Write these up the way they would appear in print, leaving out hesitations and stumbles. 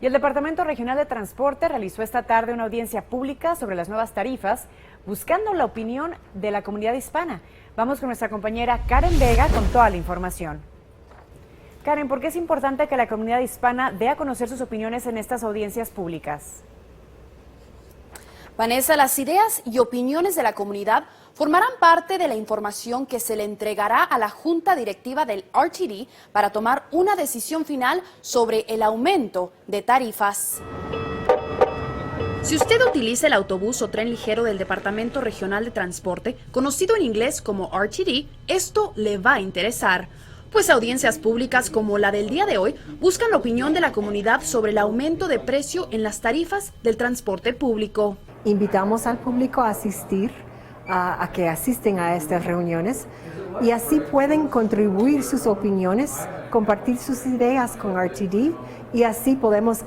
Y el Departamento Regional de Transporte realizó esta tarde una audiencia pública sobre las nuevas tarifas, buscando la opinión de la comunidad hispana. Vamos con nuestra compañera Karen Vega con toda la información. Karen, ¿por qué es importante que la comunidad hispana dé a conocer sus opiniones en estas audiencias públicas? Vanessa, las ideas y opiniones de la comunidad formarán parte de la información que se le entregará a la Junta Directiva del RTD para tomar una decisión final sobre el aumento de tarifas. Si usted utiliza el autobús o tren ligero del Departamento Regional de Transporte, conocido en inglés como RTD, esto le va a interesar. Pues audiencias públicas como la del día de hoy buscan la opinión de la comunidad sobre el aumento de precio en las tarifas del transporte público. Invitamos al público a asistir, a que asisten a estas reuniones y así pueden contribuir sus opiniones, compartir sus ideas con RTD y así podemos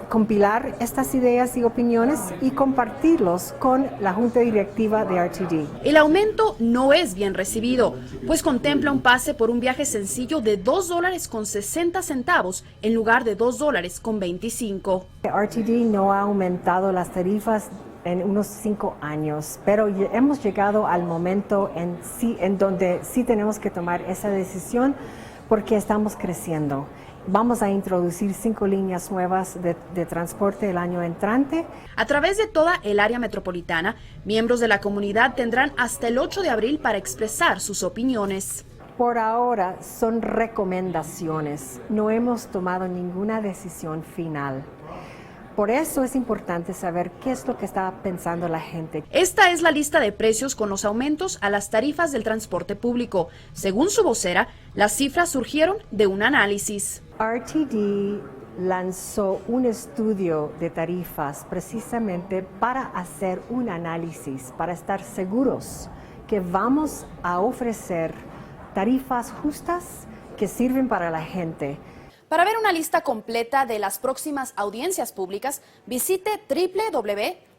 compilar estas ideas y opiniones y compartirlos con la Junta Directiva de RTD. El aumento no es bien recibido, pues contempla un pase por un viaje sencillo de $2.60 en lugar de $2.25. RTD no ha aumentado las tarifas en unos 5 años, pero hemos llegado al momento en donde sí tenemos que tomar esa decisión porque estamos creciendo. Vamos a introducir 5 líneas nuevas de transporte el año entrante. A través de toda el área metropolitana, miembros de la comunidad tendrán hasta el 8 de abril para expresar sus opiniones. Por ahora son recomendaciones, no hemos tomado ninguna decisión final. Por eso es importante saber qué es lo que está pensando la gente. Esta es la lista de precios con los aumentos a las tarifas del transporte público. Según su vocera, las cifras surgieron de un análisis. RTD lanzó un estudio de tarifas precisamente para hacer un análisis, para estar seguros que vamos a ofrecer tarifas justas que sirven para la gente. Para ver una lista completa de las próximas audiencias públicas, visite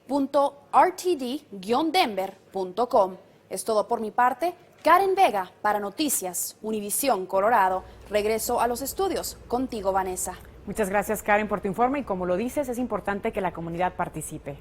www.rtd-denver.com. Es todo por mi parte. Karen Vega para Noticias Univisión Colorado. Regreso a los estudios. Contigo, Vanessa. Muchas gracias, Karen, por tu informe y como lo dices, es importante que la comunidad participe.